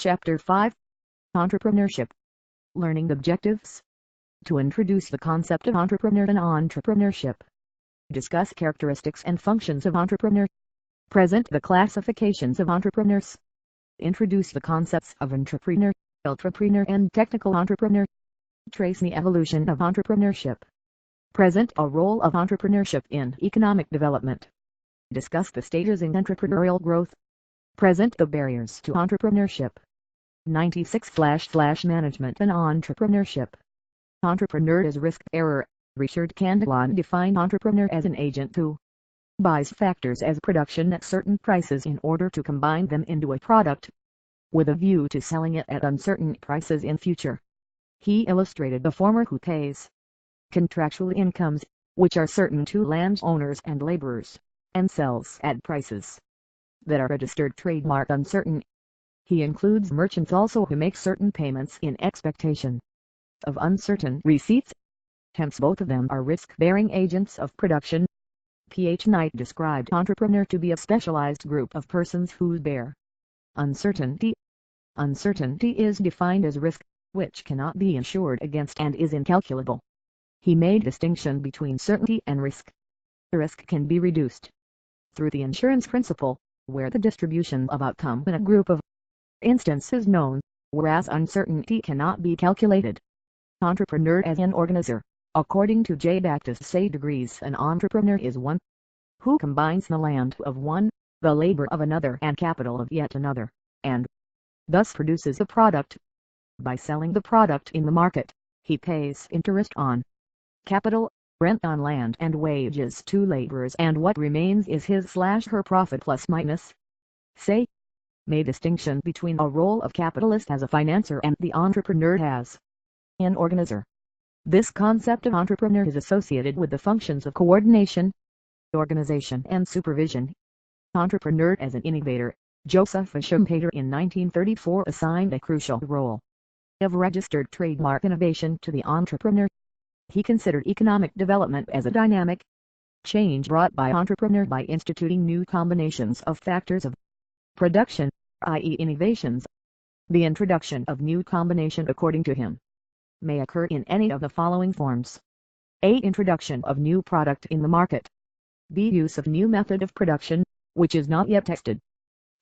Chapter 5. Entrepreneurship. Learning objectives. To introduce the concept of entrepreneur and entrepreneurship. Discuss characteristics and functions of entrepreneur. Present the classifications of entrepreneurs. Introduce the concepts of entrepreneur, ultrapreneur and technical entrepreneur. Trace the evolution of entrepreneurship. Present a role of entrepreneurship in economic development. Discuss the stages in entrepreneurial growth. Present the barriers to entrepreneurship. 96/Management and entrepreneurship. Entrepreneur is risk-bearer. Richard Candlon defined entrepreneur as an agent who buys factors as production at certain prices in order to combine them into a product, with a view to selling it at uncertain prices in future. He illustrated the former who pays contractual incomes, which are certain to landowners and laborers, and sells at prices that are registered trademark uncertain. He includes merchants also who make certain payments in expectation of uncertain receipts. Hence both of them are risk-bearing agents of production. P.H. Knight described entrepreneur to be a specialized group of persons who bear uncertainty. Uncertainty is defined as risk, which cannot be insured against and is incalculable. He made distinction between certainty and risk. Risk can be reduced through the insurance principle, where the distribution of outcome in a group of instances is known, whereas uncertainty cannot be calculated. Entrepreneur as an organizer. According to J. Baptist Say Degrees, an entrepreneur is one who combines the land of one, the labor of another and capital of yet another, and thus produces a product. By selling the product in the market, he pays interest on capital, rent on land and wages to laborers, and what remains is his/her profit plus minus. Say made distinction between a role of capitalist as a financier and the entrepreneur as an organizer. This concept of entrepreneur is associated with the functions of coordination, organization and supervision. Entrepreneur as an innovator. Joseph Schumpeter in 1934 assigned a crucial role of registered trademark innovation to the entrepreneur. He considered economic development as a dynamic change brought by entrepreneur by instituting new combinations of factors of production, i.e. innovations. The introduction of new combination, according to him, may occur in any of the following forms. A. Introduction of new product in the market. B. Use of new method of production, which is not yet tested.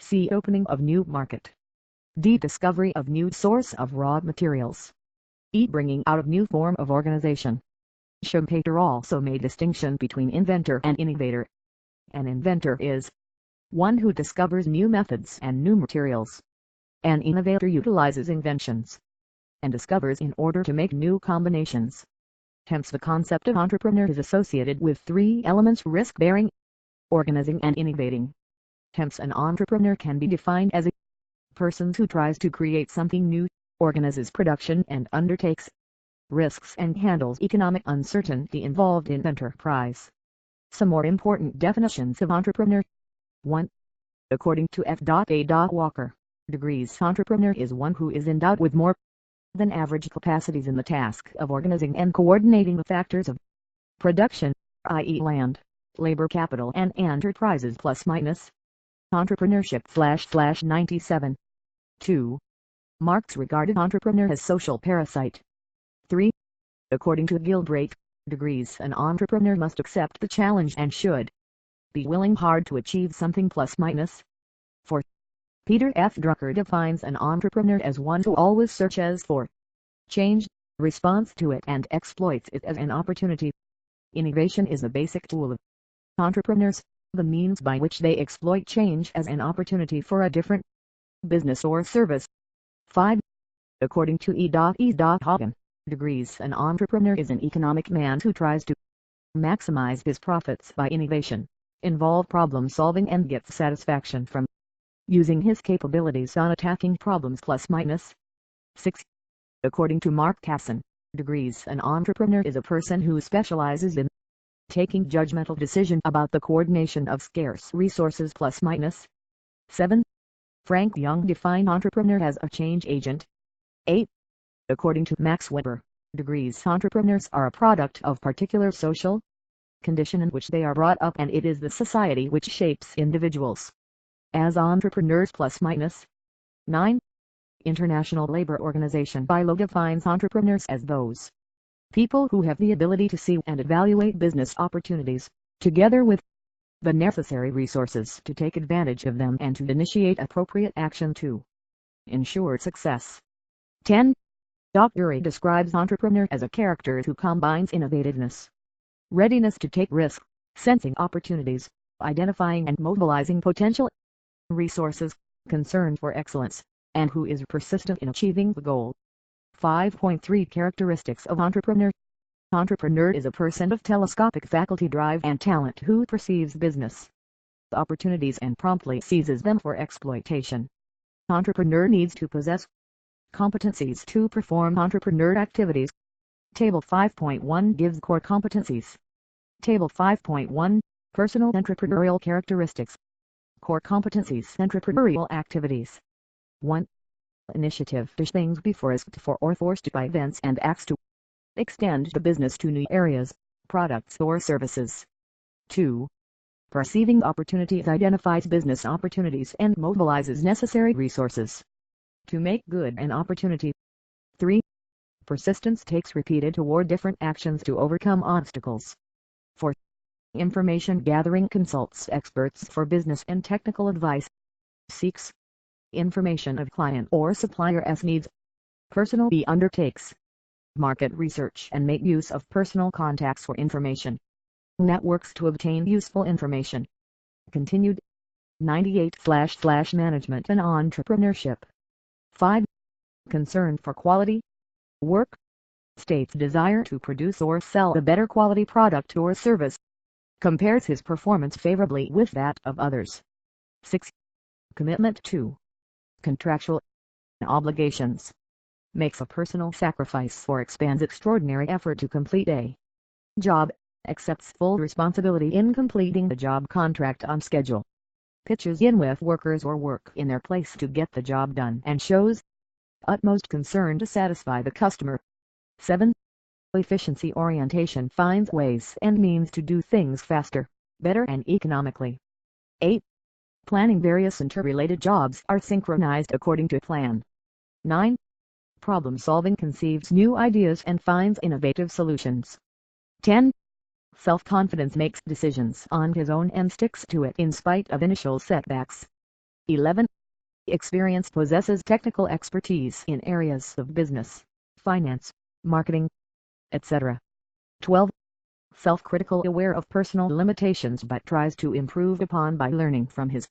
C. Opening of new market. D. Discovery of new source of raw materials. E. Bringing out of new form of organization. Schumpeter also made distinction between inventor and innovator. An inventor is one who discovers new methods and new materials. An innovator utilizes inventions and discovers in order to make new combinations. Hence the concept of entrepreneur is associated with three elements: risk-bearing, organizing and innovating. Hence an entrepreneur can be defined as a person who tries to create something new, organizes production and undertakes risks and handles economic uncertainty involved in enterprise. Some more important definitions of entrepreneur. 1. According to F.A. Walker, Degrees, entrepreneur is one who is endowed with more than average capacities in the task of organizing and coordinating the factors of production, i.e. land, labor capital and enterprises plus minus. Entrepreneurship /97. 2. Marx regarded entrepreneur as social parasite. 3. According to Gilbreth, Degrees, an entrepreneur must accept the challenge and should be willing hard to achieve something plus minus. 4. Peter F. Drucker defines an entrepreneur as one who always searches for change, responds to it and exploits it as an opportunity. Innovation is the basic tool of entrepreneurs, the means by which they exploit change as an opportunity for a different business or service. 5. According to E. Hagen, Degrees, an entrepreneur is an economic man who tries to maximize his profits by innovation, involve problem solving and gets satisfaction from using his capabilities on attacking problems plus minus. 6. According to Mark Casson, Degrees, an entrepreneur is a person who specializes in taking judgmental decision about the coordination of scarce resources plus minus. 7. Frank Young defined entrepreneur as a change agent. 8. According to Max Weber, Degrees, entrepreneurs are a product of particular social condition in which they are brought up, and it is the society which shapes individuals as entrepreneurs plus minus. 9. International Labor Organization (ILO) defines entrepreneurs as those people who have the ability to see and evaluate business opportunities, together with the necessary resources to take advantage of them and to initiate appropriate action to ensure success. 10. Dr. A describes entrepreneur as a character who combines innovativeness, readiness to take risks, sensing opportunities, identifying and mobilizing potential resources, concern for excellence, and who is persistent in achieving the goal. 5.3 Characteristics of entrepreneur. Entrepreneur is a person of telescopic faculty, drive and talent who perceives business opportunities and promptly seizes them for exploitation. Entrepreneur needs to possess competencies to perform entrepreneur activities. Table 5.1 gives core competencies. Table 5.1 Personal entrepreneurial characteristics. Core competencies: entrepreneurial activities. 1. Initiative: push things be forced for or forced by events and acts to extend the business to new areas, products or services. 2. Perceiving opportunities: identifies business opportunities and mobilizes necessary resources to make good an opportunity. 3. Persistence: takes repeated toward different actions to overcome obstacles. 4. Information gathering: consults experts for business and technical advice. Seeks information of client or supplier's needs. Personal: he undertakes market research and make use of personal contacts for information. Networks to obtain useful information. Continued. 98/Management and Entrepreneurship. 5. Concern for quality work. States desire to produce or sell a better quality product or service. Compares his performance favorably with that of others. 6. Commitment to contractual obligations. Makes a personal sacrifice or expends extraordinary effort to complete a job. Accepts full responsibility in completing the job contract on schedule. Pitches in with workers or work in their place to get the job done and shows utmost concern to satisfy the customer. 7. Efficiency orientation: finds ways and means to do things faster, better and economically. 8. Planning: various interrelated jobs are synchronized according to plan. 9. Problem solving: conceives new ideas and finds innovative solutions. 10. Self-confidence: makes decisions on his own and sticks to it in spite of initial setbacks. 11. Experience: possesses technical expertise in areas of business, finance, marketing, etc. 12. Self-critical: aware of personal limitations but tries to improve upon by learning from his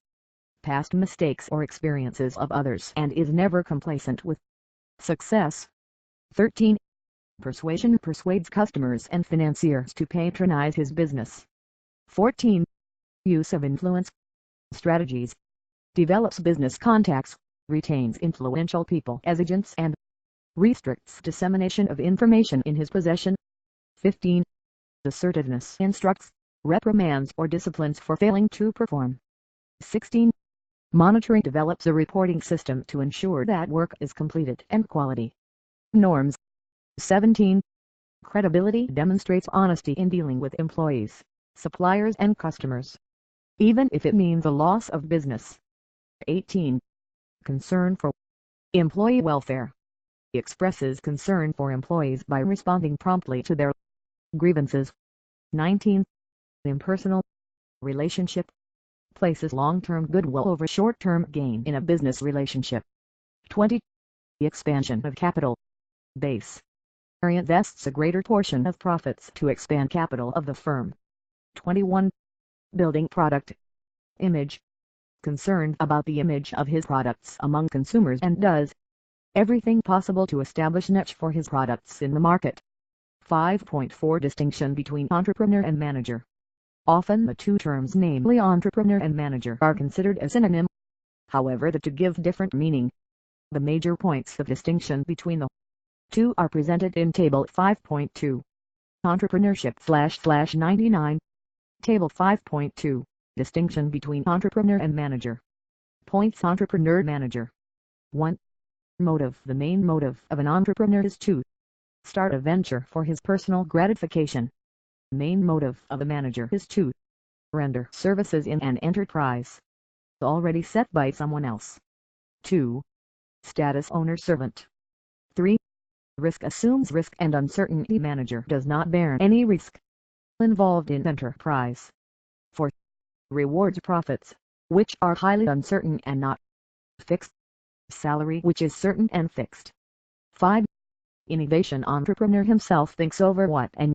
past mistakes or experiences of others and is never complacent with success. 13. Persuasion: persuades customers and financiers to patronize his business. 14. Use of influence strategies: develops business contacts, retains influential people as agents and restricts dissemination of information in his possession. 15. Assertiveness: instructs, reprimands or disciplines for failing to perform. 16. Monitoring: develops a reporting system to ensure that work is completed and quality norms. 17. Credibility: demonstrates honesty in dealing with employees, suppliers and customers, even if it means a loss of business. 18. Concern for employee welfare: expresses concern for employees by responding promptly to their grievances. 19. Impersonal relationship: places long-term goodwill over short-term gain in a business relationship. 20. Expansion of capital base: invests a greater portion of profits to expand capital of the firm. 21. Building product image: concerned about the image of his products among consumers and does everything possible to establish niche for his products in the market. 5.4 Distinction between entrepreneur and manager. Often the two terms, namely entrepreneur and manager, are considered a synonym. However, the two give different meaning. The major points of distinction between the two are presented in Table 5.2. Entrepreneurship/99. Table 5.2. Distinction between entrepreneur and manager. Points: entrepreneur-manager. 1. Motive: the main motive of an entrepreneur is to start a venture for his personal gratification. Main motive of a manager is to render services in an enterprise already set by someone else. 2. Status owner-servant. 3. Risk assumes risk and uncertainty. Manager does not bear any risk involved in enterprise. 4. Rewards profits, which are highly uncertain and not fixed. Salary, which is certain and fixed. 5. Innovation. Entrepreneur himself thinks over what and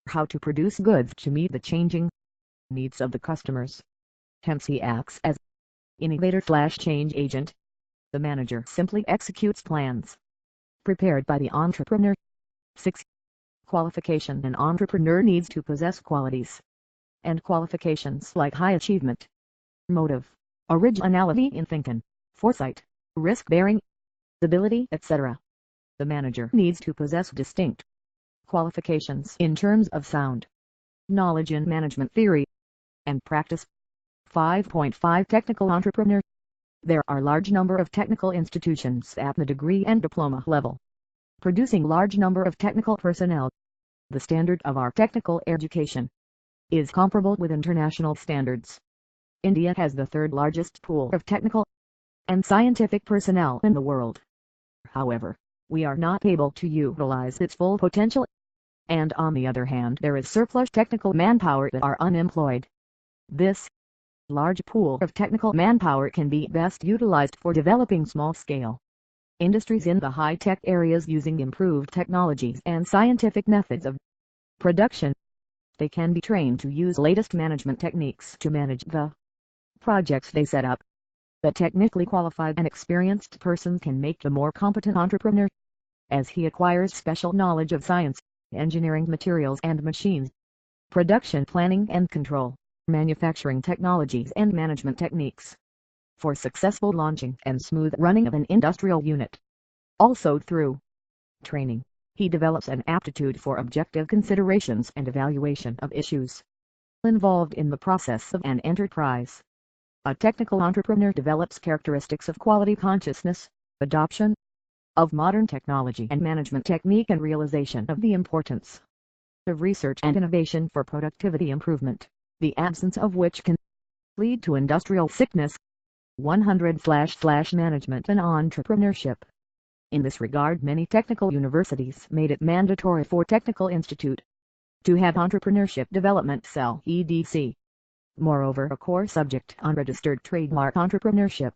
how to produce goods to meet the changing needs of the customers. Hence he acts as innovator/change agent. The manager simply executes plans prepared by the entrepreneur. 6. Qualification. An entrepreneur needs to possess qualities and qualifications like high achievement, motive, originality in thinking, foresight, risk-bearing, ability, etc. The manager needs to possess distinct qualifications in terms of sound knowledge in management theory and practice. 5.5 Technical entrepreneur. There are large number of technical institutions at the degree and diploma level, producing large number of technical personnel. The standard of our technical education is comparable with international standards. India has the third largest pool of technical and scientific personnel in the world. However, we are not able to utilize its full potential, and on the other hand there is surplus technical manpower that are unemployed. This large pool of technical manpower can be best utilized for developing small-scale industries in the high-tech areas using improved technologies and scientific methods of production. They can be trained to use latest management techniques to manage the projects they set up. The technically qualified and experienced person can make the more competent entrepreneur, as he acquires special knowledge of science, engineering, materials and machines, production planning and control, manufacturing technologies and management techniques for successful launching and smooth running of an industrial unit. Also through training, he develops an aptitude for objective considerations and evaluation of issues involved in the process of an enterprise. A technical entrepreneur develops characteristics of quality consciousness, adoption of modern technology and management technique, and realization of the importance of research and innovation for productivity improvement, the absence of which can lead to industrial sickness. 100/Management and Entrepreneurship. In this regard, many technical universities made it mandatory for Technical Institute to have Entrepreneurship Development Cell (EDC). Moreover, a core subject on registered trademark entrepreneurship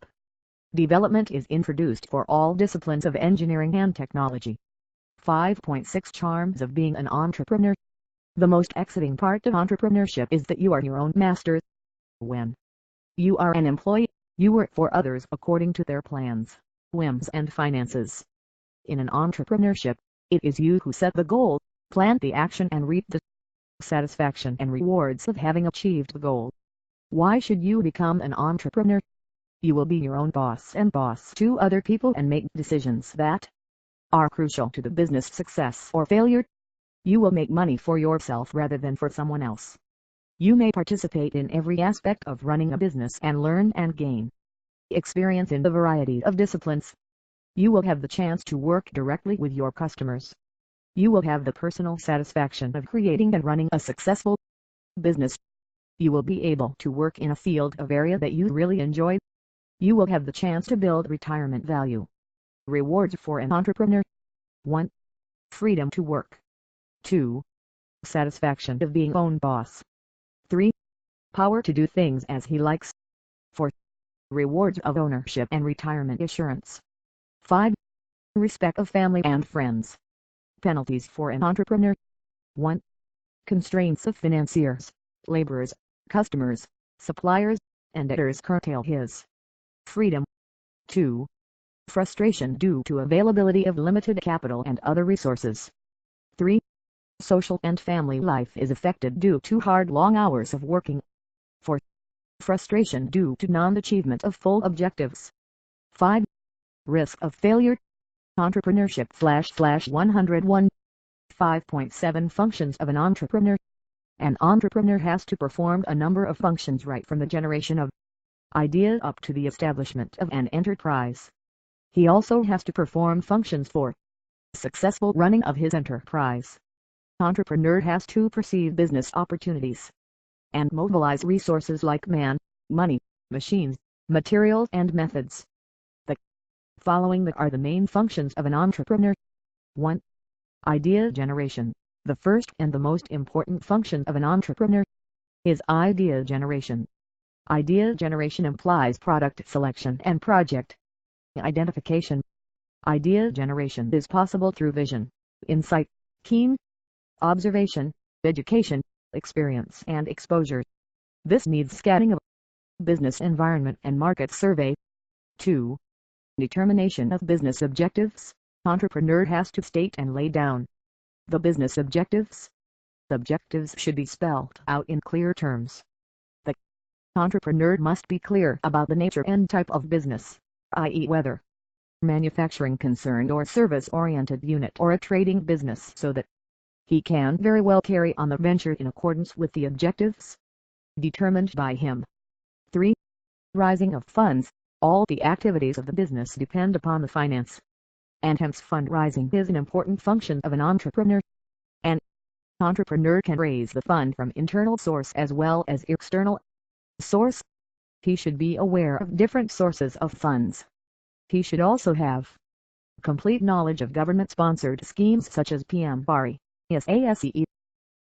development is introduced for all disciplines of engineering and technology. 5.6 Charms of being an entrepreneur. The most exciting part of entrepreneurship is that you are your own master. When you are an employee, you work for others according to their plans, whims and finances. In an entrepreneurship, it is you who set the goal, plan the action and reap the satisfaction and rewards of having achieved the goal. Why should you become an entrepreneur? You will be your own boss and boss to other people and make decisions that are crucial to the business success or failure. You will make money for yourself rather than for someone else. You may participate in every aspect of running a business and learn and gain experience in the variety of disciplines. You will have the chance to work directly with your customers. You will have the personal satisfaction of creating and running a successful business. You will be able to work in a field of area that you really enjoy. You will have the chance to build retirement value. Rewards for an entrepreneur. 1. Freedom to work. 2. Satisfaction of being own boss. 3. Power to do things as he likes. 4. Rewards of ownership and retirement assurance. 5. Respect of family and friends. Penalties for an entrepreneur. 1. Constraints of financiers, laborers, customers, suppliers, and debtors curtail his freedom. 2. Frustration due to availability of limited capital and other resources. 3. Social and family life is affected due to hard long hours of working. 4. Frustration due to non-achievement of full objectives. 5. Risk of failure. Entrepreneurship /101. 5.7 Functions of an entrepreneur. An entrepreneur has to perform a number of functions right from the generation of idea up to the establishment of an enterprise. He also has to perform functions for successful running of his enterprise. Entrepreneur has to perceive business opportunities and mobilize resources like man, money, machines, materials and methods. The Following are the main functions of an entrepreneur. 1. Idea generation. The first and the most important function of an entrepreneur is idea generation. Idea generation implies product selection and project identification. Idea generation is possible through vision, insight, keen observation, education, experience and exposure. This needs scanning of business environment and market survey. 2. Determination of business objectives. Entrepreneur has to state and lay down the business objectives. Objectives should be spelled out in clear terms. The entrepreneur must be clear about the nature and type of business, i.e. whether manufacturing concerned or service-oriented unit or a trading business, so that he can very well carry on the venture in accordance with the objectives determined by him. 3. Raising of funds. All the activities of the business depend upon the finance, and hence fundraising is an important function of an entrepreneur. An entrepreneur can raise the fund from internal source as well as external source. He should be aware of different sources of funds. He should also have complete knowledge of government-sponsored schemes such as PMRE, SASE,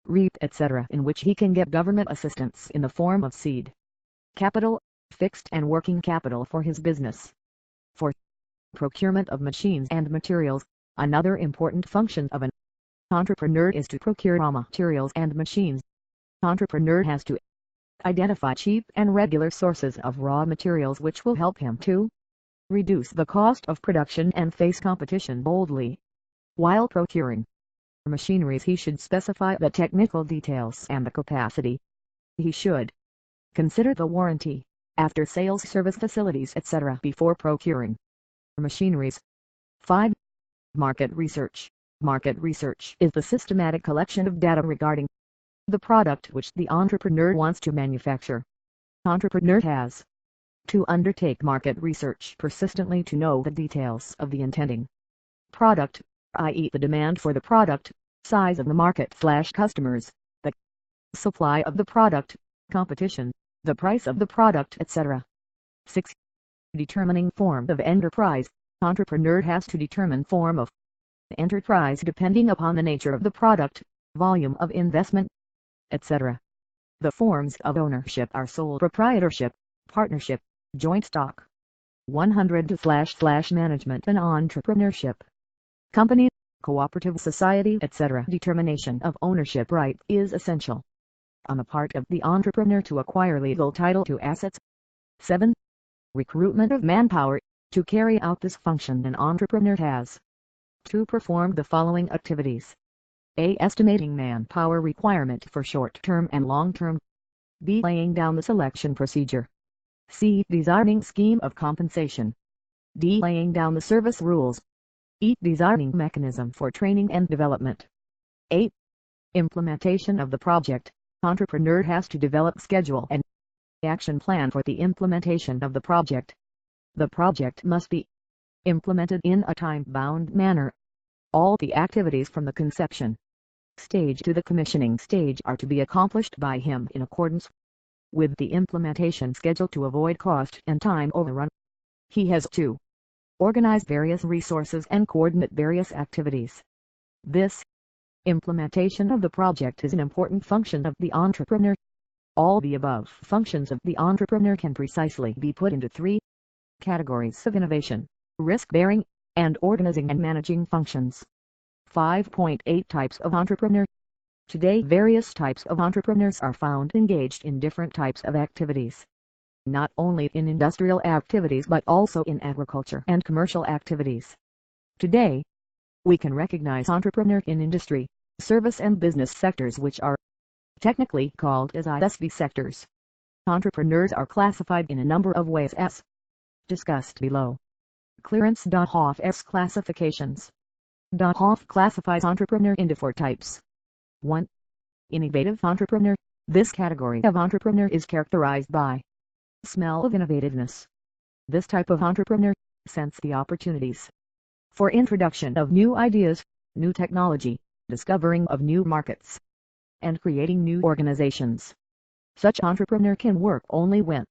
REAP, etc., in which he can get government assistance in the form of seed capital, fixed and working capital for his business. 4. Procurement of machines and materials. Another important function of an entrepreneur is to procure raw materials and machines. Entrepreneur has to identify cheap and regular sources of raw materials which will help him to reduce the cost of production and face competition boldly. While procuring machineries, he should specify the technical details and the capacity. He should consider the warranty, after-sales service facilities, etc. before procuring machineries. 5. Market research. Market research is the systematic collection of data regarding the product which the entrepreneur wants to manufacture. Entrepreneur has to undertake market research persistently to know the details of the intending product, i.e. the demand for the product, size of the market/customers, the supply of the product, competition, the price of the product, etc. 6. Determining form of enterprise. Entrepreneur has to determine form of enterprise depending upon the nature of the product, volume of investment, etc. The forms of ownership are sole proprietorship, partnership, joint stock, 100/management and entrepreneurship, company, cooperative society, etc. Determination of ownership right is essential on the part of the entrepreneur to acquire legal title to assets. 7. Recruitment of manpower. To carry out this function, an entrepreneur has to perform the following activities. A. Estimating manpower requirement for short-term and long-term. B. Laying down the selection procedure. C. Designing scheme of compensation. D. Laying down the service rules. E. Designing mechanism for training and development. 8. Implementation of the project. Entrepreneur has to develop schedule and action plan for the implementation of the project. The project must be implemented in a time-bound manner. All the activities from the conception stage to the commissioning stage are to be accomplished by him in accordance with the implementation schedule to avoid cost and time overrun. He has to organize various resources and coordinate various activities. This implementation of the project is an important function of the entrepreneur. All the above functions of the entrepreneur can precisely be put into 3 categories of innovation, risk-bearing, and organizing and managing functions. 5.8 Types of entrepreneur. Today various types of entrepreneurs are found engaged in different types of activities. Not only in industrial activities but also in agriculture and commercial activities. Today, we can recognize entrepreneur in industry, service and business sectors which are technically called as ISV sectors. Entrepreneurs are classified in a number of ways as discussed below. Clearance.Hoff's classifications. Hoff classifies entrepreneur into 4 types. 1. Innovative entrepreneur. This category of entrepreneur is characterized by smell of innovativeness. This type of entrepreneur senses the opportunities for introduction of new ideas, new technology, discovering of new markets, and creating new organizations. Such entrepreneur can work only when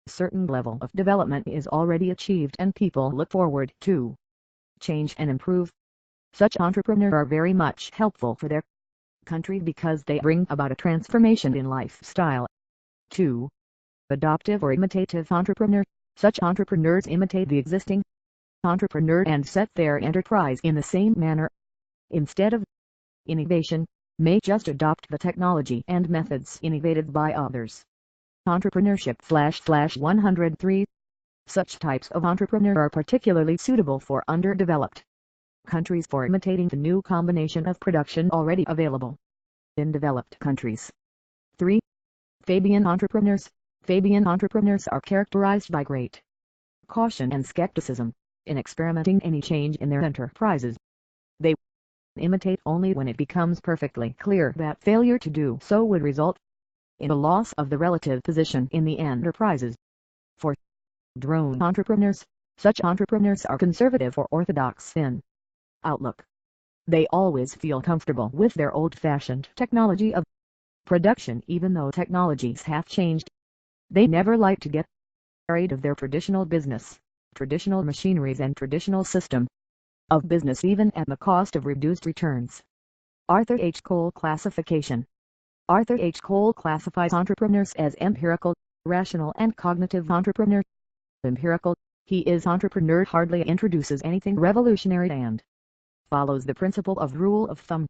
certain level of development is already achieved and people look forward to change and improve. Such entrepreneurs are very much helpful for their country because they bring about a transformation in lifestyle. 2. Adoptive or imitative entrepreneur. Such entrepreneurs imitate the existing entrepreneur and set their enterprise in the same manner. Instead of innovation, may just adopt the technology and methods innovated by others. Entrepreneurship /103. Such types of entrepreneur are particularly suitable for underdeveloped countries for imitating the new combination of production already available in developed countries. 3. Fabian entrepreneurs. Fabian entrepreneurs are characterized by great caution and skepticism in experimenting any change in their enterprises. They imitate only when it becomes perfectly clear that failure to do so would result in a loss of the relative position in the enterprises. 4. Drone entrepreneurs. Such entrepreneurs are conservative or orthodox in outlook. They always feel comfortable with their old-fashioned technology of production even though technologies have changed. They never like to get rid of their traditional business, traditional machineries and traditional system of business even at the cost of reduced returns. Arthur H. Cole classification. Arthur H. Cole classifies entrepreneurs as empirical, rational and cognitive entrepreneurs. Empirical, he is entrepreneur hardly introduces anything revolutionary and follows the principle of rule of thumb.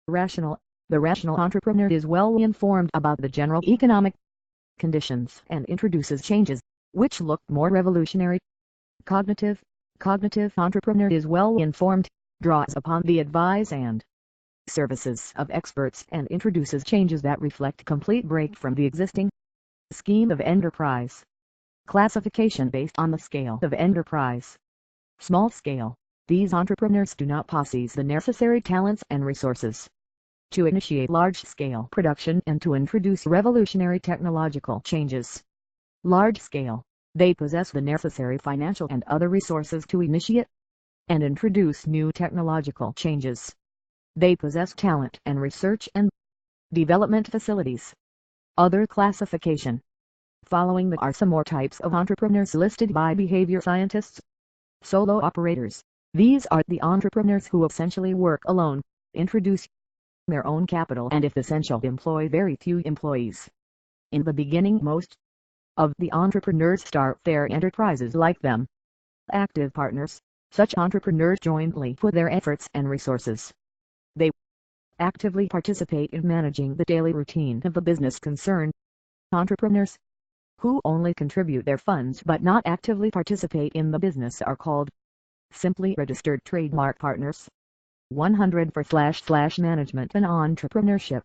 Rational, the rational entrepreneur is well informed about the general economic conditions and introduces changes which look more revolutionary. Cognitive, cognitive entrepreneur is well informed, draws upon the advice and services of experts and introduces changes that reflect complete break from the existing scheme of enterprise. Classification based on the scale of enterprise. Small scale. These entrepreneurs do not possess the necessary talents and resources to initiate large-scale production and to introduce revolutionary technological changes. Large scale. They possess the necessary financial and other resources to initiate and introduce new technological changes. They possess talent and research and development facilities. Other classification. Following are some more types of entrepreneurs listed by behavior scientists. Solo operators. These are the entrepreneurs who essentially work alone, introduce their own capital and if essential employ very few employees. In the beginning most of the entrepreneurs start their enterprises like them. Active partners. Such entrepreneurs jointly put their efforts and resources. They actively participate in managing the daily routine of the business concern. Entrepreneurs who only contribute their funds but not actively participate in the business are called simply registered trademark partners. 100 for / management and entrepreneurship.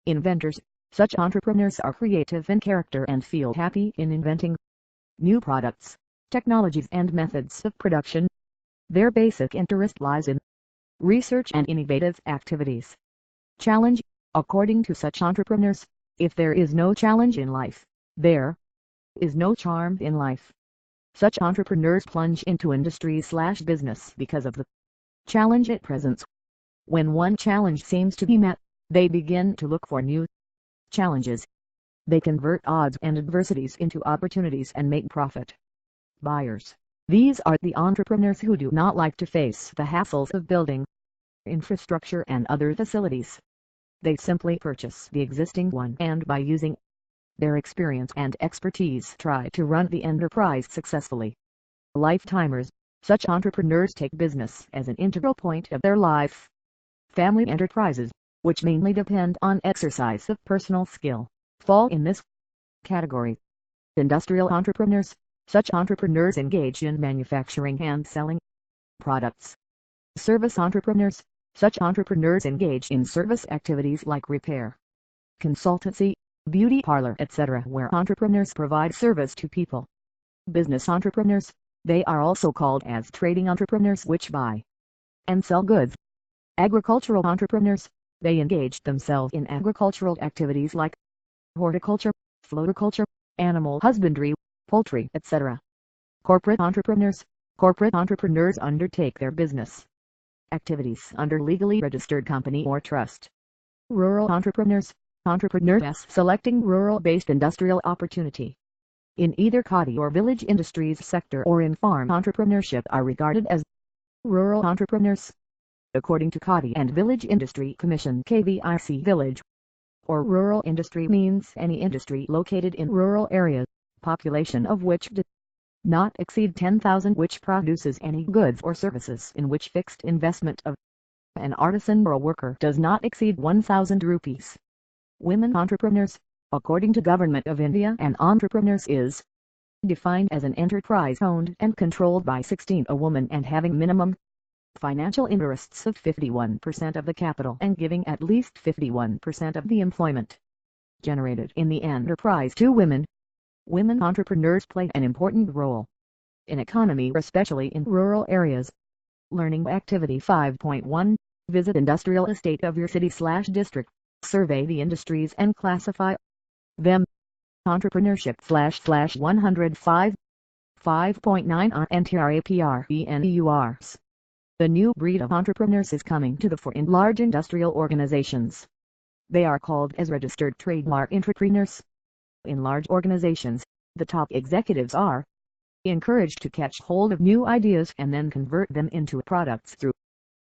Inventors. Such entrepreneurs are creative in character and feel happy in inventing new products, technologies and methods of production. Their basic interest lies in research and innovative activities. Challenge. According to such entrepreneurs, if there is no challenge in life, there is no charm in life. Such entrepreneurs plunge into industry/business because of the challenge it presents. When one challenge seems to be met, they begin to look for new challenges. They convert odds and adversities into opportunities and make profit. Buyers. These are the entrepreneurs who do not like to face the hassles of building infrastructure and other facilities. They simply purchase the existing one and by using their experience and expertise try to run the enterprise successfully. Lifetimers. Such entrepreneurs take business as an integral point of their life. Family enterprises, which mainly depend on exercise of personal skill, fall in this category. Industrial entrepreneurs. Such entrepreneurs engage in manufacturing and selling products. Service entrepreneurs. Such entrepreneurs engage in service activities like repair, consultancy, beauty parlor, etc. where entrepreneurs provide service to people. Business entrepreneurs. They are also called as trading entrepreneurs which buy and sell goods. Agricultural entrepreneurs. They engage themselves in agricultural activities like horticulture, floriculture, animal husbandry, poultry, etc. Corporate entrepreneurs. Corporate entrepreneurs undertake their business activities under legally registered company or trust. Rural entrepreneurs. Entrepreneurs selecting rural-based industrial opportunity in either county or village industries sector or in farm entrepreneurship are regarded as rural entrepreneurs. According to County and Village Industry Commission KVIC, village or rural industry means any industry located in rural areas, population of which does not exceed 10,000, which produces any goods or services in which fixed investment of an artisan or a worker does not exceed 1,000 rupees. Women entrepreneurs, according to Government of India, an entrepreneurs is defined as an enterprise owned and controlled by 16 a woman and having minimum financial interests of 51% of the capital and giving at least 51% of the employment generated in the enterprise to women. Women entrepreneurs play an important role in economy, especially in rural areas. Learning activity 5.1. Visit industrial estate of your city/district, survey the industries and classify them. Entrepreneurship /105. 5.9 on Entrepreneurs. The new breed of entrepreneurs is coming to the fore in large industrial organizations. They are called as registered trademark entrepreneurs. In large organizations, the top executives are encouraged to catch hold of new ideas and then convert them into products through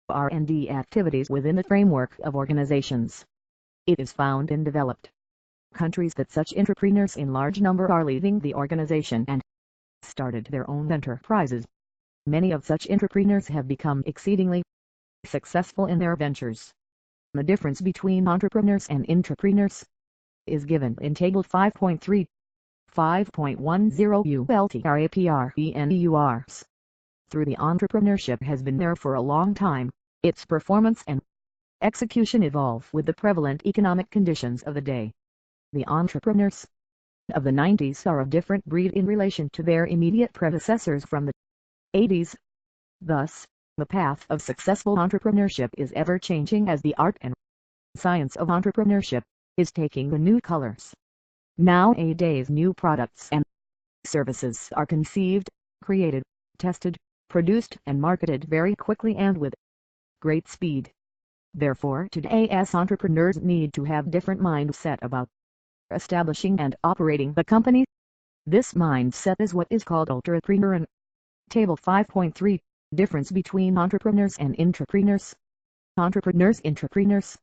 R&D activities within the framework of organizations. It is found in developed countries that such entrepreneurs in large number are leaving the organization and started their own enterprises. Many of such entrepreneurs have become exceedingly successful in their ventures. The difference between entrepreneurs and intrapreneurs is given in Table 5.3. 5.10 ULTRAPRENEURS. Through the entrepreneurship has been there for a long time, its performance and execution evolve with the prevalent economic conditions of the day. The entrepreneurs of the 90s are a different breed in relation to their immediate predecessors from the 80s. Thus, the path of successful entrepreneurship is ever changing as the art and science of entrepreneurship is taking the new colors. Nowadays new products and services are conceived, created, tested, produced and marketed very quickly and with great speed. Therefore today's entrepreneurs need to have different mindset about establishing and operating the company. This mindset is what is called entrepreneur. Table 5.3. Difference between entrepreneurs and intrapreneurs. Entrepreneurs, intrapreneurs.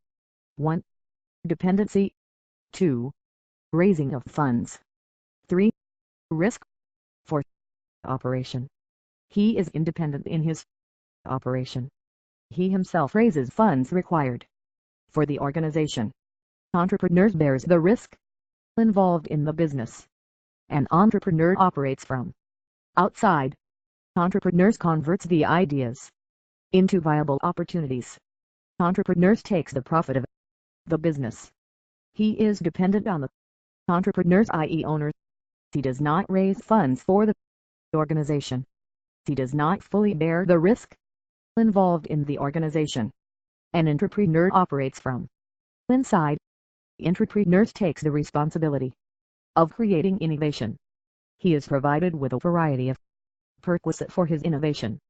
1. Dependency. 2. Raising of funds. 3. Risk. 4. Operation. He is independent in his operation. He himself raises funds required for the organization. Entrepreneur bears the risk involved in the business. An entrepreneur operates from outside. Entrepreneurs converts the ideas into viable opportunities. Entrepreneurs takes the profit of the business. He is dependent on the entrepreneurs, i.e. owners. He does not raise funds for the organization. He does not fully bear the risk involved in the organization. An entrepreneur operates from inside. Entrepreneurs takes the responsibility of creating innovation. He is provided with a variety of perquisite for his innovation.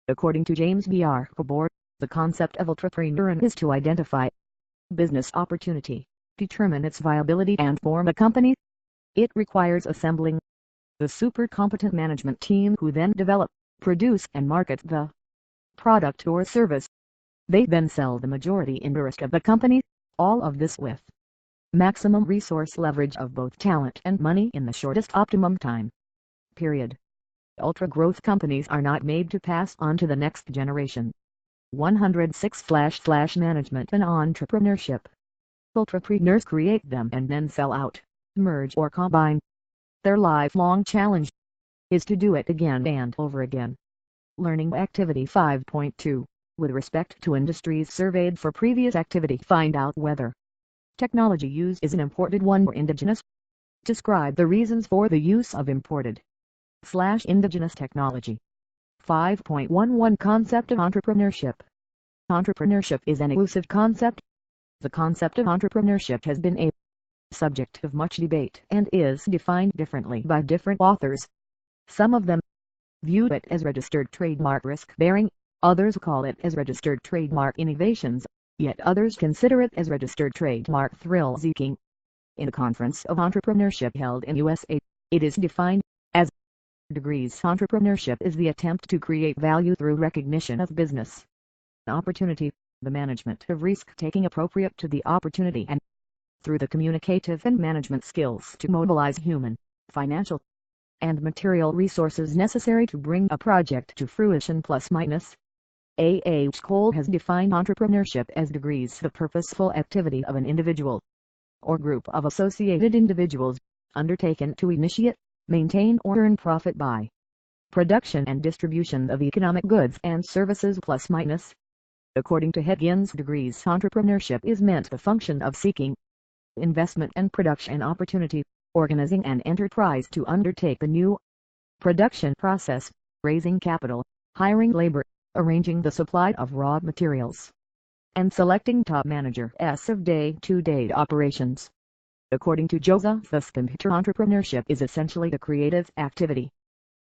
According to James B. R. Cobourg, the concept of entrepreneur is to identify business opportunity, determine its viability and form a company. It requires assembling the super competent management team who then develop, produce and market the product or service. They then sell the majority interest of the company, all of this with maximum resource leverage of both talent and money in the shortest optimum time period. Ultra-growth companies are not made to pass on to the next generation. 106/Management and Entrepreneurship. Ultrapreneurs create them and then sell out, merge or combine. Their lifelong challenge is to do it again and over again. Learning activity 5.2. With respect to industries surveyed for previous activity, find out whether technology used is an imported one or indigenous. Describe the reasons for the use of imported/indigenous technology. 5.11 Concept of entrepreneurship. Entrepreneurship is an elusive concept. The concept of entrepreneurship has been a subject of much debate and is defined differently by different authors. Some of them view it as registered trademark risk-bearing, others call it as registered trademark innovations, yet others consider it as registered trademark thrill-seeking. In a conference of entrepreneurship held in USA, It is defined as degrees. Entrepreneurship is the attempt to create value through recognition of business opportunity, the management of risk-taking appropriate to the opportunity, and through the communicative and management skills to mobilize human, financial, and material resources necessary to bring a project to fruition plus minus. A. H. Cole has defined entrepreneurship as degrees the purposeful activity of an individual or group of associated individuals, undertaken to initiate, maintain or earn profit by production and distribution of economic goods and services plus minus. According to Higgins, degrees entrepreneurship is meant the function of seeking investment and production opportunity, organizing an enterprise to undertake the new production process, raising capital, hiring labor, arranging the supply of raw materials, and selecting top managers of day-to-day operations. According to Joseph Scumpeter, entrepreneurship is essentially a creative activity.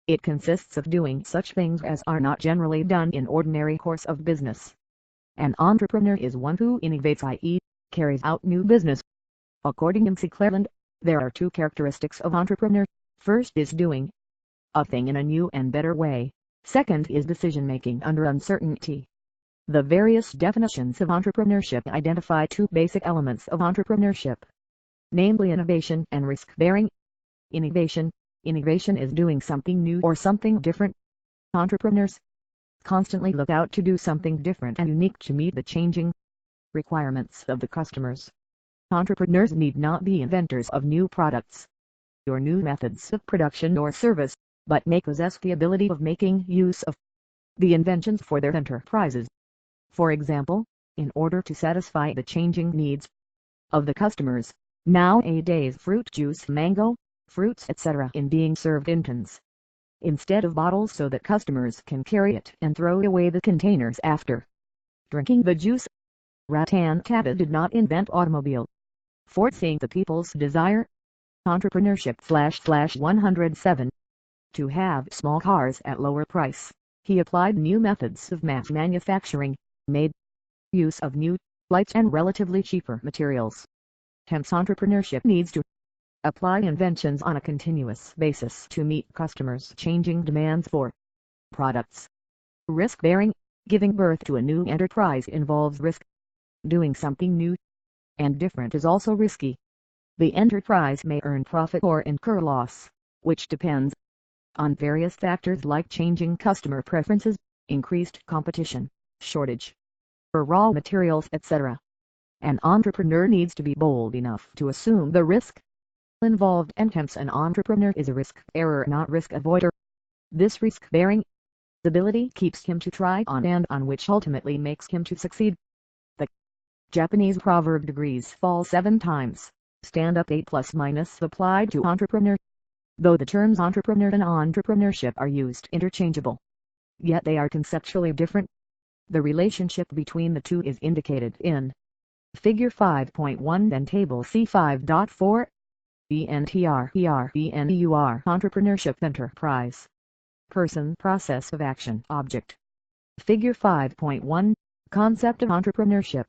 It consists of doing such things as are not generally done in ordinary course of business. An entrepreneur is one who innovates, i.e., carries out new business. According to C. Cleveland, there are two characteristics of entrepreneur. First is doing a thing in a new and better way. Second is decision-making under uncertainty. The various definitions of entrepreneurship identify two basic elements of entrepreneurship, namely innovation and risk-bearing. Innovation is doing something new or something different. Entrepreneurs constantly look out to do something different and unique to meet the changing requirements of the customers. Entrepreneurs need not be inventors of new products or new methods of production or service, but may possess the ability of making use of the inventions for their enterprises. For example, in order to satisfy the changing needs of the customers, nowadays fruit juice, mango, fruits etc. in being served in tins instead of bottles so that customers can carry it and throw away the containers after drinking the juice. Ratan Tata did not invent automobile. Ford seeing the people's desire. Entrepreneurship /107. To have small cars at lower price, he applied new methods of mass manufacturing, made use of new, lights and relatively cheaper materials. Hence entrepreneurship needs to apply inventions on a continuous basis to meet customers' changing demands for products. Risk-bearing, giving birth to a new enterprise involves risk. Doing something new and different is also risky. The enterprise may earn profit or incur loss, which depends on various factors like changing customer preferences, increased competition, shortage for raw materials etc. An entrepreneur needs to be bold enough to assume the risk involved, and hence an entrepreneur is a risk-bearer not risk-avoider. This risk-bearing ability keeps him to try on and on, which ultimately makes him to succeed. The Japanese proverb degrees fall 7 times, stand up 8 plus minus applied to entrepreneur. Though the terms entrepreneur and entrepreneurship are used interchangeable, yet they are conceptually different. The relationship between the two is indicated in Figure 5.1 and Table C5.4. ENTRPRENEUR Entrepreneurship Enterprise Person Process of Action Object Figure 5.1 Concept of Entrepreneurship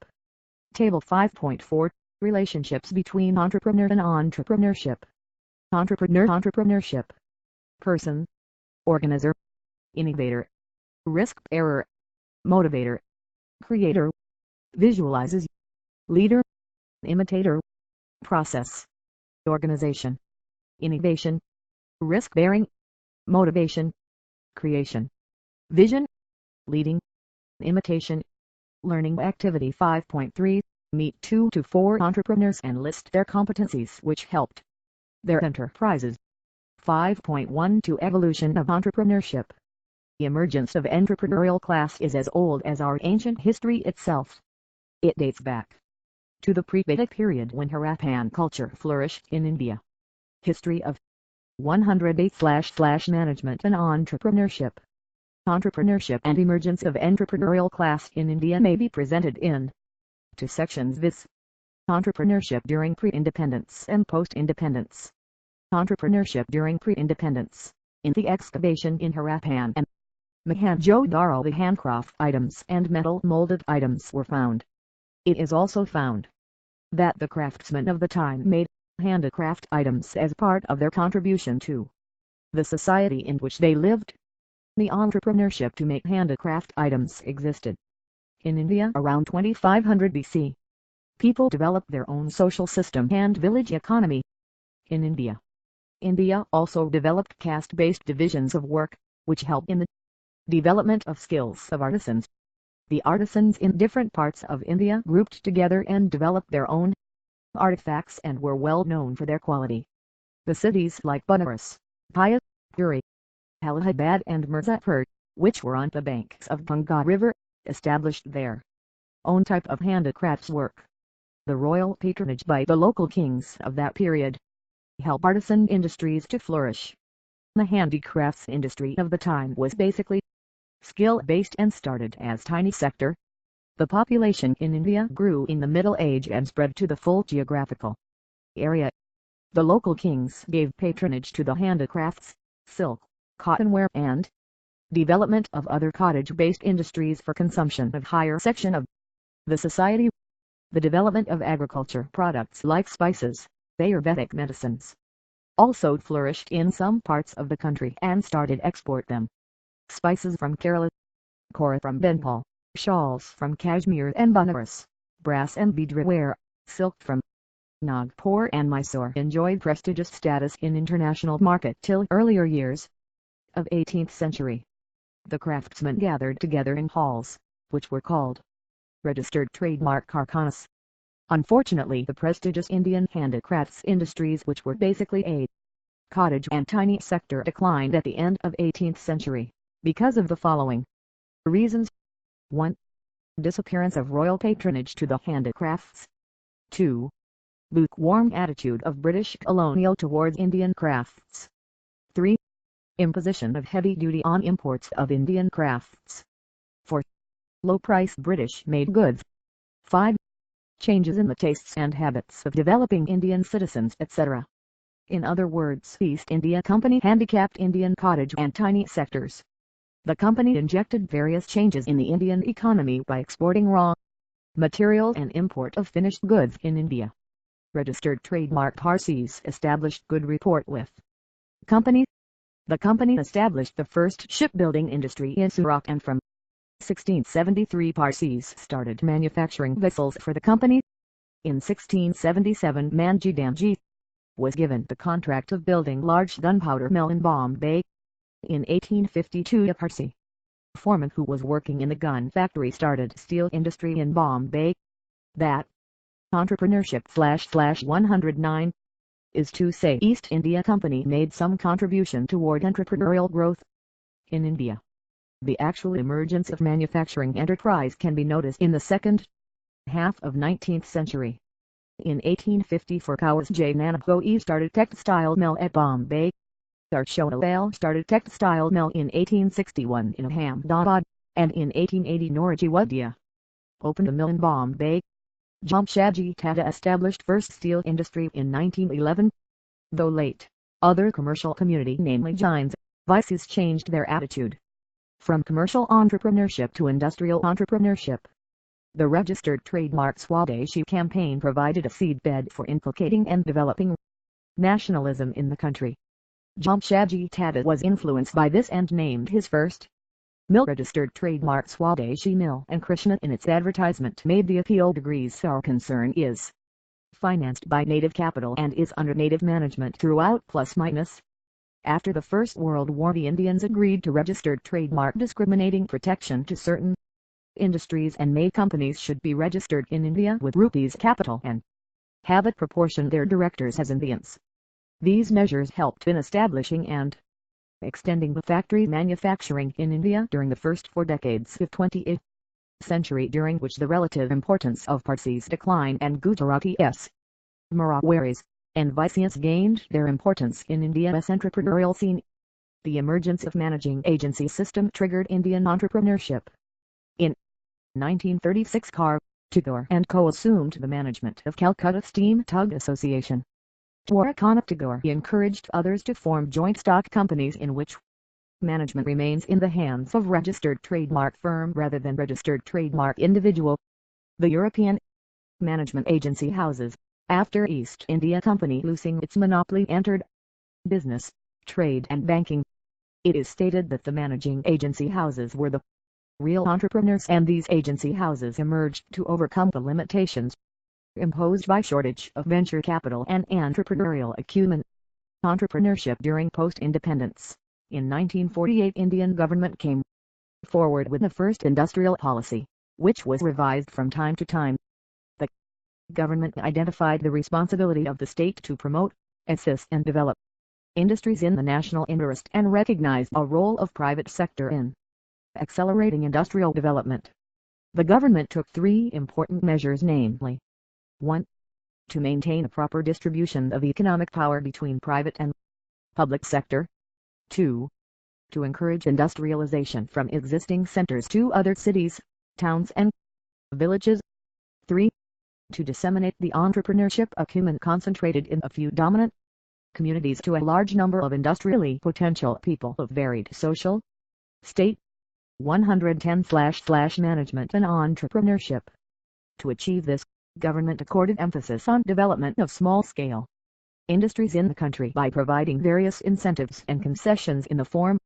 Table 5.4 Relationships between entrepreneur and entrepreneurship Entrepreneurship Person Organizer Innovator Risk-bearer Motivator Creator Visualizes Leader Imitator Process Organization Innovation Risk-bearing Motivation Creation Vision Leading Imitation Learning Activity 5.3 Meet 2 to 4 entrepreneurs and list their competencies which helped their enterprises. 5.12 Evolution of Entrepreneurship. The emergence of entrepreneurial class is as old as our ancient history itself. It dates back to the pre-Vedic period when Harappan culture flourished in India. History of 108 Management and Entrepreneurship. Entrepreneurship and emergence of entrepreneurial class in India may be presented in two sections, viz. Entrepreneurship during pre-independence and post-independence. Entrepreneurship during pre-independence. In the excavation in Harappan and Mohenjo-daro, the handcraft items and metal molded items were found. It is also found that the craftsmen of the time made handicraft items as part of their contribution to the society in which they lived. The entrepreneurship to make handicraft items existed in India around 2500 BC. People developed their own social system and village economy. In India also developed caste-based divisions of work, which helped in the development of skills of artisans. The artisans in different parts of India grouped together and developed their own artifacts and were well known for their quality. The cities like Banaras, Paya, Puri, Allahabad and Mirzapur, which were on the banks of Ganga River, established their own type of handicrafts work. The royal patronage by the local kings of that period helped artisan industries to flourish. The handicrafts industry of the time was basically skill-based and started as tiny sector. The population in India grew in the Middle Age and spread to the full geographical area. The local kings gave patronage to the handicrafts, silk, cottonware and development of other cottage-based industries for consumption of higher section of the society. The development of agriculture products like spices, Ayurvedic medicines, also flourished in some parts of the country and started export them. Spices from Kerala, Kora from Bengal, shawls from Kashmir and Banaras, brass and beadware, silk from Nagpur and Mysore enjoyed prestigious status in international market till earlier years of 18th century. The craftsmen gathered together in halls, which were called registered trademark karkhanas. Unfortunately, the prestigious Indian handicrafts industries, which were basically a cottage and tiny sector, declined at the end of 18th century because of the following reasons. 1. Disappearance of royal patronage to the handicrafts. 2. Lukewarm attitude of British colonial towards Indian crafts. 3. Imposition of heavy duty on imports of Indian crafts. 4. Low-price British-made goods. 5. Changes in the tastes and habits of developing Indian citizens, etc. In other words, East India Company handicapped Indian cottage and tiny sectors. The company injected various changes in the Indian economy by exporting raw materials and import of finished goods in India. Registered trademark Parsis established good rapport with company. The company established the first shipbuilding industry in Surat, and from 1673 Parsis started manufacturing vessels for the company. In 1677 Manji Damji was given the contract of building large gunpowder mill in Bombay. In 1852 a Parsi foreman who was working in the gun factory started steel industry in Bombay. That entrepreneurship /109 is to say East India Company made some contribution toward entrepreneurial growth in India. The actual emergence of manufacturing enterprise can be noticed in the second half of 19th century. In 1854 Kawas J. Nanagoi started textile mill at Bombay. Arshonalal started textile mill in 1861 in Ahmedabad, and in 1880 Noraji Wadia opened a mill in Bombay. Jamshedji Tata established first steel industry in 1911. Though late, other commercial community, namely Jains, Vices, changed their attitude from commercial entrepreneurship to industrial entrepreneurship. The registered trademark Swadeshi campaign provided a seedbed for inculcating and developing nationalism in the country. Jamshedji Tata was influenced by this and named his first mill registered trademark Swadeshi Mill, and Krishna in its advertisement made the appeal. Degrees our concern is financed by native capital and is under native management throughout +-. After the First World War the Indians agreed to registered trademark discriminating protection to certain industries and made companies should be registered in India with rupees capital and have it proportion their directors as Indians. These measures helped in establishing and extending the factory manufacturing in India during the first 4 decades of 20th century, during which the relative importance of Parsis declined and Gujaratis, Marathwaris, and Vaisyas gained their importance in India's entrepreneurial scene. The emergence of managing agency system triggered Indian entrepreneurship. In 1936 Tagore and Co. assumed the management of Calcutta Steam Tug Association. Dwarakanath Tagore encouraged others to form joint stock companies in which management remains in the hands of registered trademark firm rather than registered trademark individual. The European management agency houses After East India Company losing its monopoly entered business, trade and banking, it is stated that the managing agency houses were the real entrepreneurs, and these agency houses emerged to overcome the limitations imposed by shortage of venture capital and entrepreneurial acumen. Entrepreneurship during post-independence. In 1948, Indian government came forward with the first industrial policy, which was revised from time to time. The government identified the responsibility of the state to promote, assist and develop industries in the national interest and recognized a role of private sector in accelerating industrial development. The government took three important measures, namely: 1. To maintain a proper distribution of economic power between private and public sector. 2. To encourage industrialization from existing centers to other cities, towns and villages. 3. To disseminate the entrepreneurship acumen concentrated in a few dominant communities to a large number of industrially potential people of varied social state. 110/Management and Entrepreneurship. To achieve this, government accorded emphasis on development of small-scale industries in the country by providing various incentives and concessions in the form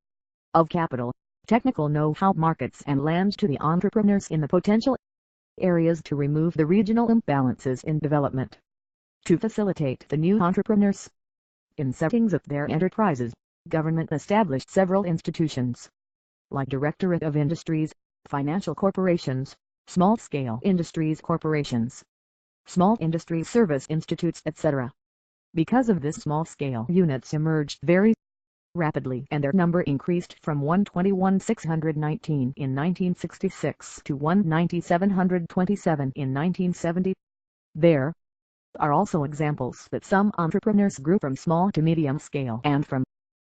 of capital, technical know-how, markets and land to the entrepreneurs in the potential areas to remove the regional imbalances in development. To facilitate the new entrepreneurs in settings of their enterprises, government established several institutions like Directorate of Industries, Financial Corporations, Small-Scale Industries Corporations, Small Industry Service Institutes, etc. Because of this, small-scale units emerged very rapidly, and their number increased from 121,619 in 1966 to 190,727 in 1970. There are also examples that some entrepreneurs grew from small to medium scale and from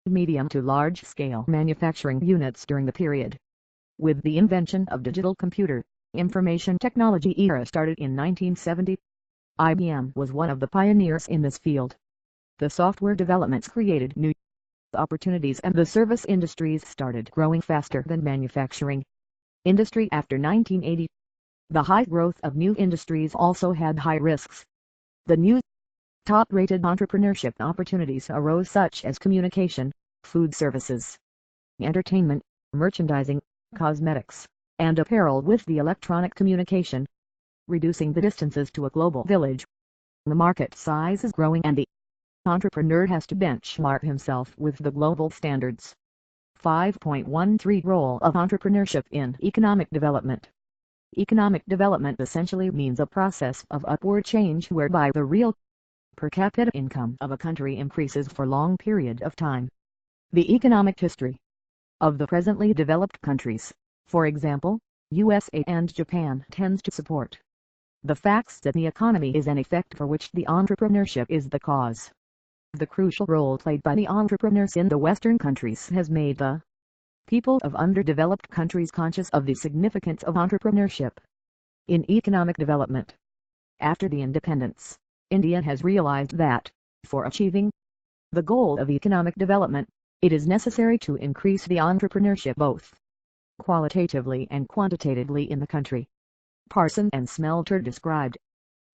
medium to large scale manufacturing units during the period. With the invention of digital computer information technology era started in 1970, IBM was one of the pioneers in this field. The software developments created new opportunities, and the service industries started growing faster than manufacturing industry after 1980. The high growth of new industries also had high risks. The new top-rated entrepreneurship opportunities arose, such as communication, food services, entertainment, merchandising, cosmetics, and apparel, with the electronic communication reducing the distances to a global village. The market size is growing, and the entrepreneur has to benchmark himself with the global standards. 5.13 Role of entrepreneurship in economic development. Economic development essentially means a process of upward change whereby the real per capita income of a country increases for a long period of time. The economic history of the presently developed countries, for example, USA and Japan, tends to support the facts that the economy is an effect for which the entrepreneurship is the cause. The crucial role played by the entrepreneurs in the Western countries has made the people of underdeveloped countries conscious of the significance of entrepreneurship in economic development. After the independence, India has realized that, for achieving the goal of economic development, it is necessary to increase the entrepreneurship both qualitatively and quantitatively in the country. Parson and Smelter described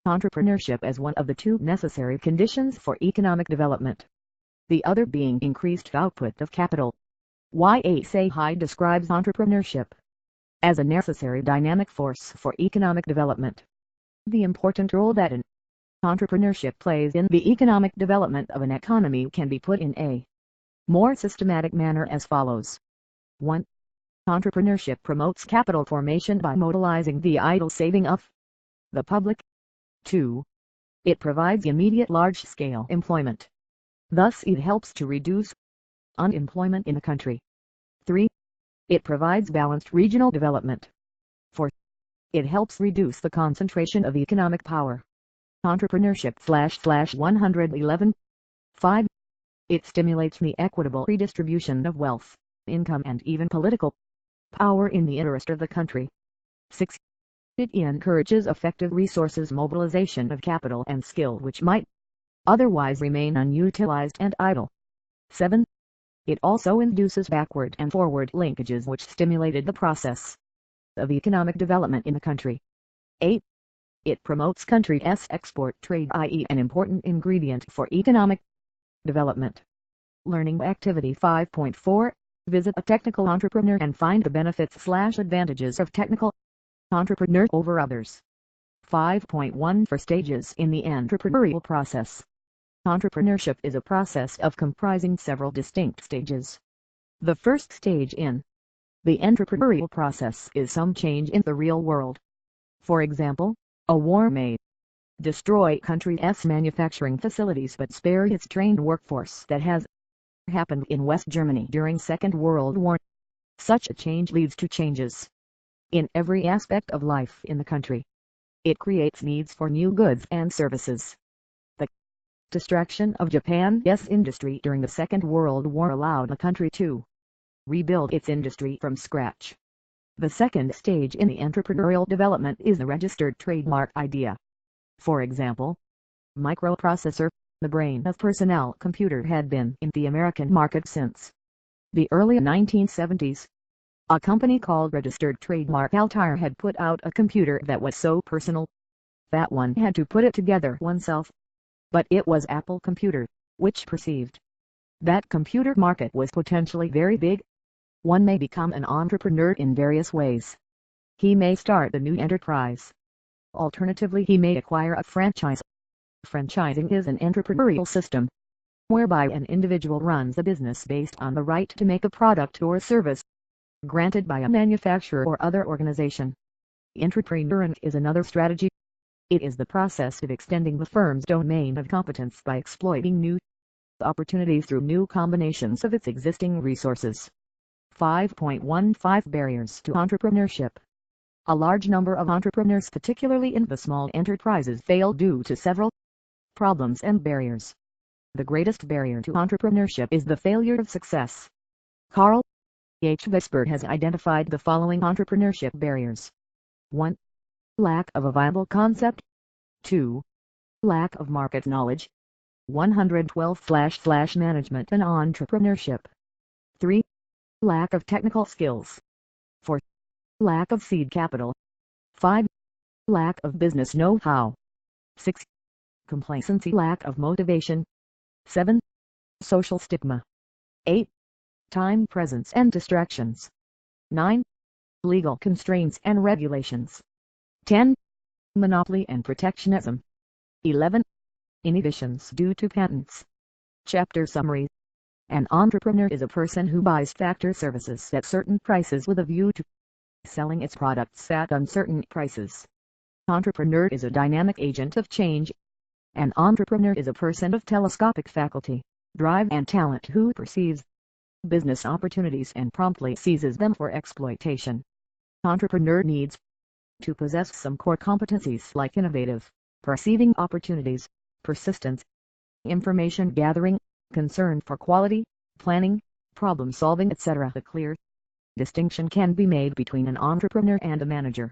entrepreneurship as one of the two necessary conditions for economic development, the other being increased output of capital. Sahai describes entrepreneurship as a necessary dynamic force for economic development. The important role that an entrepreneurship plays in the economic development of an economy can be put in a more systematic manner as follows. 1. Entrepreneurship promotes capital formation by mobilizing the idle saving of the public. 2. It provides immediate large-scale employment. Thus it helps to reduce unemployment in the country. 3. It provides balanced regional development. 4. It helps reduce the concentration of economic power. Entrepreneurship/111. 5. It stimulates the equitable redistribution of wealth, income and even political power in the interest of the country. 6. It encourages effective resources mobilization of capital and skill which might otherwise remain unutilized and idle. 7. It also induces backward and forward linkages which stimulated the process of economic development in the country. 8. It promotes country's export trade, i.e. an important ingredient for economic development. Learning Activity 5.4. Visit a technical entrepreneur and find the benefits/advantages of technical entrepreneur over others. 5.1 For stages in the entrepreneurial process. Entrepreneurship is a process of comprising several distinct stages. The first stage in the entrepreneurial process is some change in the real world. For example, a war may destroy country's manufacturing facilities but spare its trained workforce. That has happened in West Germany during Second World War. Such a change leads to changes in every aspect of life in the country. It creates needs for new goods and services. The destruction of Japan's industry during the Second World War allowed the country to rebuild its industry from scratch. The second stage in the entrepreneurial development is the registered trademark idea. For example, microprocessor, the brain of personnel computer, had been in the American market since the early 1970s. A company called Registered Trademark Altair had put out a computer that was so personal that one had to put it together oneself. But it was Apple Computer, which perceived that computer market was potentially very big. One may become an entrepreneur in various ways. He may start a new enterprise. Alternatively, he may acquire a franchise. Franchising is an entrepreneurial system whereby an individual runs a business based on the right to make a product or service granted by a manufacturer or other organization. Entrepreneuring is another strategy. It is the process of extending the firm's domain of competence by exploiting new opportunities through new combinations of its existing resources. 5.15 Barriers to entrepreneurship. A large number of entrepreneurs, particularly in the small enterprises, fail due to several problems and barriers. The greatest barrier to entrepreneurship is the failure of success. Carl H. Vesper has identified the following entrepreneurship barriers. 1. Lack of a viable concept. 2. Lack of market knowledge. 112/Management and Entrepreneurship. 3. Lack of technical skills. 4. Lack of seed capital. 5. Lack of business know-how. 6. Complacency, lack of motivation. 7. Social stigma. 8. Time presence and distractions. 9. Legal constraints and regulations. 10. Monopoly and protectionism. 11. Inhibitions due to patents. Chapter Summary. An entrepreneur is a person who buys factor services at certain prices with a view to selling its products at uncertain prices. Entrepreneur is a dynamic agent of change. An entrepreneur is a person of telescopic faculty, drive and talent who perceives business opportunities and promptly seizes them for exploitation. Entrepreneur needs to possess some core competencies like innovative, perceiving opportunities, persistence, information gathering, concern for quality, planning, problem solving, etc. A clear distinction can be made between an entrepreneur and a manager.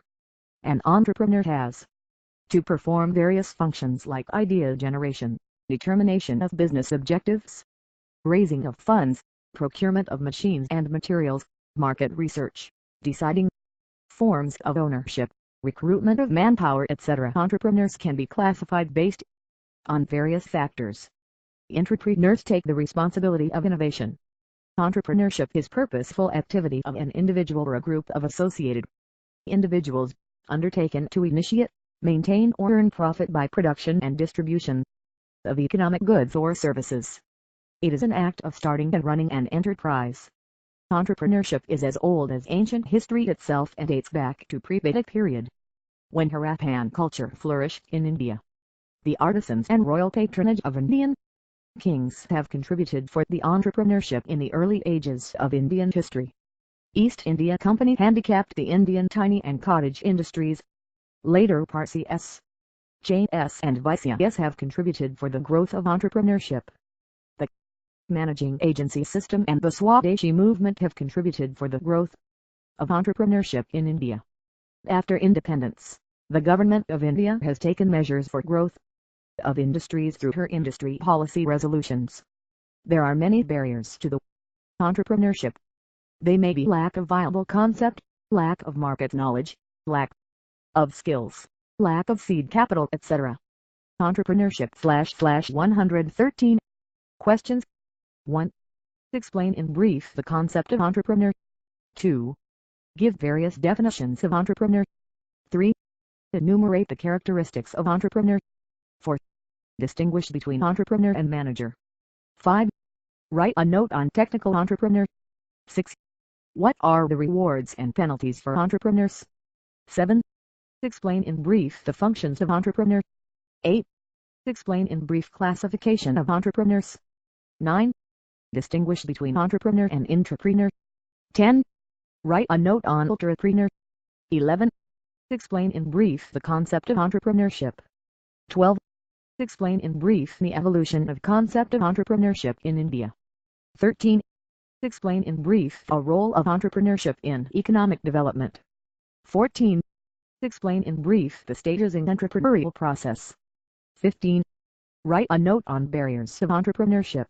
An entrepreneur has to perform various functions like idea generation, determination of business objectives, raising of funds, procurement of machines and materials, market research, deciding forms of ownership, recruitment of manpower, etc. Entrepreneurs can be classified based on various factors. Entrepreneurs take the responsibility of innovation. Entrepreneurship is purposeful activity of an individual or a group of associated individuals, undertaken to initiate, maintain or earn profit by production and distribution of economic goods or services. It is an act of starting and running an enterprise. Entrepreneurship is as old as ancient history itself and dates back to pre-Vedic period, when Harappan culture flourished in India. The artisans and royal patronage of Indian kings have contributed for the entrepreneurship in the early ages of Indian history. East India Company handicapped the Indian tiny and cottage industries. Later Parsi S. Jain S. and Vaisya S. have contributed for the growth of entrepreneurship. The managing agency system and the Swadeshi movement have contributed for the growth of entrepreneurship in India. After independence, the government of India has taken measures for growth of industries through her industry policy resolutions. There are many barriers to the entrepreneurship. They may be lack of viable concept, lack of market knowledge, lack of skills, lack of seed capital, etc. Entrepreneurship //113 Questions. 1. Explain in brief the concept of entrepreneur. 2. Give various definitions of entrepreneur. 3. Enumerate the characteristics of entrepreneur. 4. Distinguish between entrepreneur and manager. 5. Write a note on technical entrepreneur. 6. What are the rewards and penalties for entrepreneurs? 7. Explain in brief the functions of entrepreneur. 8. Explain in brief classification of entrepreneurs. 9. Distinguish between entrepreneur and intrapreneur. 10. Write a note on ultrapreneur. 11. Explain in brief the concept of entrepreneurship. 12. Explain in brief the evolution of concept of entrepreneurship in India. 13. Explain in brief a role of entrepreneurship in economic development. 14. Explain in brief the stages in entrepreneurial process. 15. Write a note on barriers of entrepreneurship.